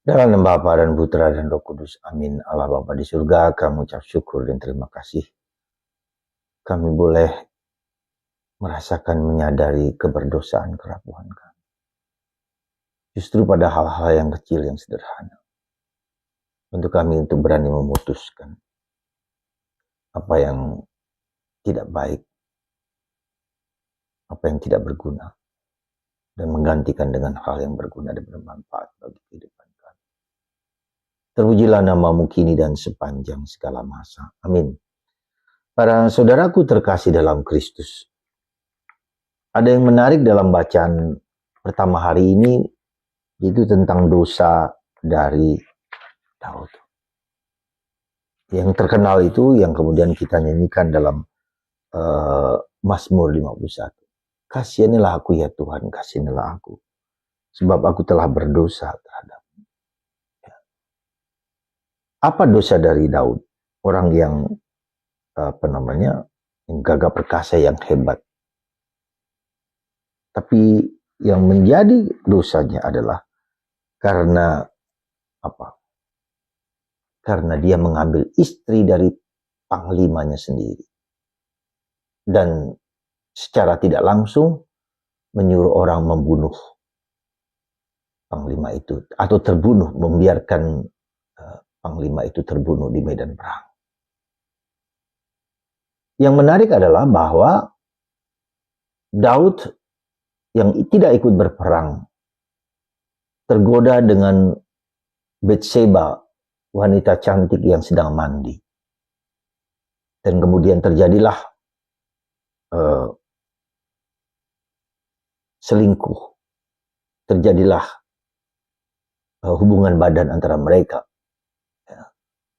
Dalam nama Bapa dan Putra dan Roh Kudus. Amin. Allah Bapa di surga, kami ucap syukur dan terima kasih. Kami boleh merasakan menyadari keberdosaan kerapuhan kami. Justru pada hal-hal yang kecil, yang sederhana. Untuk kami untuk berani memutuskan apa yang tidak baik, apa yang tidak berguna, dan menggantikan dengan hal yang berguna dan bermanfaat bagi kehidupan kami. Terpujilah namamu kini dan sepanjang segala masa. Amin. Para saudaraku terkasih dalam Kristus, ada yang menarik dalam bacaan pertama hari ini, yaitu tentang dosa dari Daud. Yang terkenal itu yang kemudian kita nyanyikan dalam Mazmur 51. Kasihanilah aku ya Tuhan, kasihanilah aku, sebab aku telah berdosa terhadap-Mu. Apa dosa dari Daud? Orang yang yang gagah perkasa, yang hebat. Tapi yang menjadi dosanya adalah karena apa? Karena dia mengambil istri dari panglimanya sendiri. Dan secara tidak langsung menyuruh orang membunuh panglima itu. Atau terbunuh, membiarkan panglima itu terbunuh di medan perang. Yang menarik adalah bahwa Daud yang tidak ikut berperang tergoda dengan Bathsheba, wanita cantik yang sedang mandi. Dan kemudian terjadilah selingkuh. Terjadilah hubungan badan antara mereka.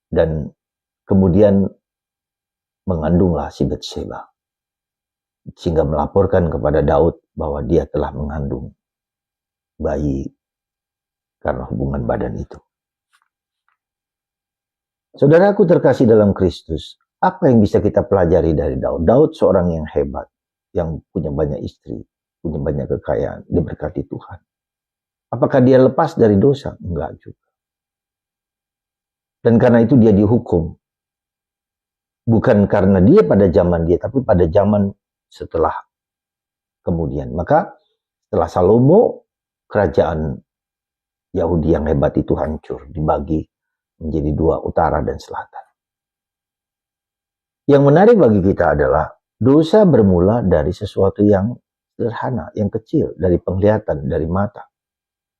Dan kemudian mengandunglah si Bathsheba. Sehingga melaporkan kepada Daud bahwa dia telah mengandung bayi karena hubungan badan itu. Saudaraku terkasih dalam Kristus, apa yang bisa kita pelajari dari Daud? Daud seorang yang hebat, yang punya banyak istri, punya banyak kekayaan, diberkati Tuhan. Apakah dia lepas dari dosa? Enggak juga. Dan karena itu dia dihukum. Bukan karena dia pada zaman dia, tapi pada zaman setelah kemudian. Maka setelah Salomo, kerajaan Yahudi yang hebat itu hancur, dibagi menjadi dua, utara dan selatan. Yang menarik bagi kita adalah dosa bermula dari sesuatu yang sederhana, yang kecil, dari penglihatan, dari mata,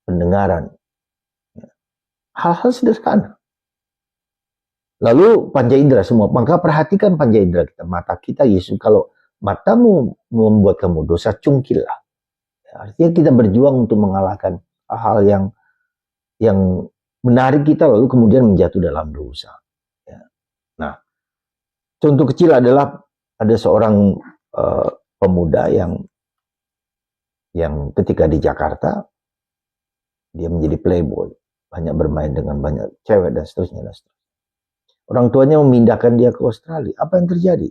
pendengaran. Hal-hal sederhana. Lalu panca indera semua. Maka perhatikan panca indera kita, mata kita. Yesus, kalau matamu membuat kamu dosa, cungkillah. Artinya kita berjuang untuk mengalahkan hal-hal yang menarik kita lalu kemudian menjatuh dalam dosa. Nah, contoh kecil adalah ada seorang pemuda yang ketika di Jakarta dia menjadi playboy, banyak bermain dengan banyak cewek dan seterusnya. Orang tuanya memindahkan dia ke Australia. Apa yang terjadi?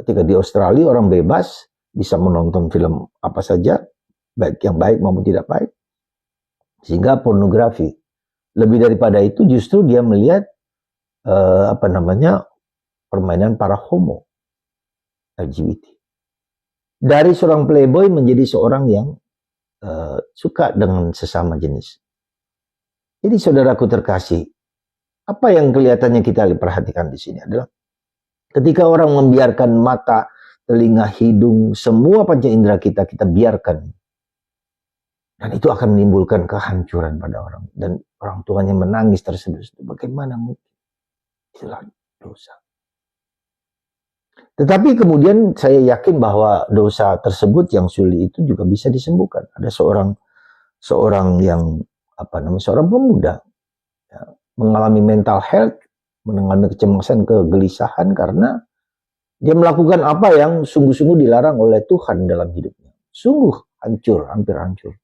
Ketika di Australia orang bebas bisa menonton film apa saja, baik yang baik maupun tidak baik. Sehingga pornografi. Lebih daripada itu justru dia melihat permainan para homo, LGBT. Dari seorang playboy menjadi seorang yang suka dengan sesama jenis. Jadi saudaraku terkasih, apa yang kelihatannya kita perhatikan di sini adalah ketika orang membiarkan mata, telinga, hidung, semua panca indera kita biarkan. Dan itu akan menimbulkan kehancuran pada orang. Dan orang tuanya menangis terseduh-seduh. Bagaimana mungkin? Itulah dosa. Tetapi kemudian saya yakin bahwa dosa tersebut yang sulit itu juga bisa disembuhkan. Ada seorang yang seorang pemuda ya, mengalami mental health, mengalami kecemasan, kegelisahan karena dia melakukan apa yang sungguh-sungguh dilarang oleh Tuhan dalam hidupnya. Sungguh hancur, hampir hancur.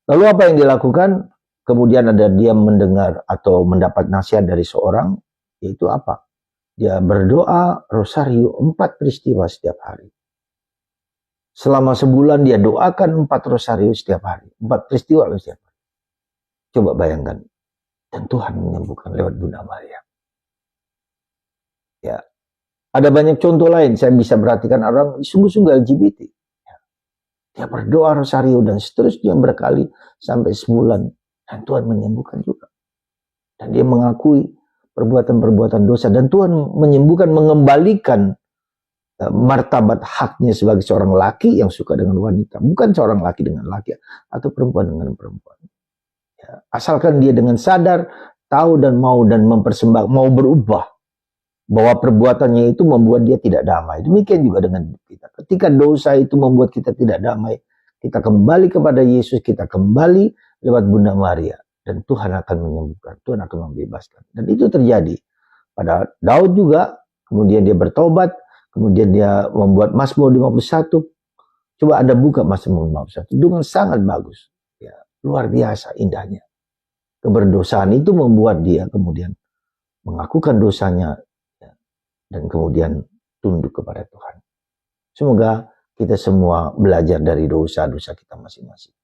Lalu apa yang dilakukan? Kemudian ada dia mendengar atau mendapat nasihat dari seorang, yaitu apa? Dia berdoa rosario 4 peristiwa setiap hari. Selama sebulan dia doakan 4 rosario setiap hari. 4 peristiwa setiap hari. Coba bayangkan. Dan Tuhan menyembuhkan lewat Bunda Maria. Ya, ada banyak contoh lain. Saya bisa perhatikan orang sungguh-sungguh LGBT. Ya. Dia berdoa rosario dan seterusnya berkali sampai sebulan. Dan Tuhan menyembuhkan juga. Dan dia mengakui perbuatan-perbuatan dosa. Dan Tuhan menyembuhkan, mengembalikan martabat haknya sebagai seorang laki yang suka dengan wanita. Bukan seorang laki dengan laki atau perempuan dengan perempuan. Ya. Asalkan dia dengan sadar, tahu dan mau mau berubah. Bahwa perbuatannya itu membuat dia tidak damai. Demikian juga dengan kita. Ketika dosa itu membuat kita tidak damai, kita kembali kepada Yesus, kita kembali lewat Bunda Maria. Dan Tuhan akan menyembuhkan, Tuhan akan membebaskan. Dan itu terjadi pada Daud juga. Kemudian dia bertobat, kemudian dia membuat Mazmur 51. Coba Anda buka Mazmur 51 dengan sangat bagus. Ya, luar biasa indahnya. Keberdosaan itu membuat dia kemudian mengakukan dosanya dan kemudian tunduk kepada Tuhan. Semoga kita semua belajar dari dosa-dosa kita masing-masing.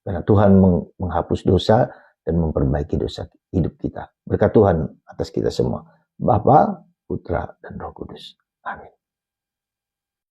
Karena Tuhan menghapus dosa dan memperbaiki dosa hidup kita. Berkat Tuhan atas kita semua. Bapa, Putra, dan Roh Kudus. Amin.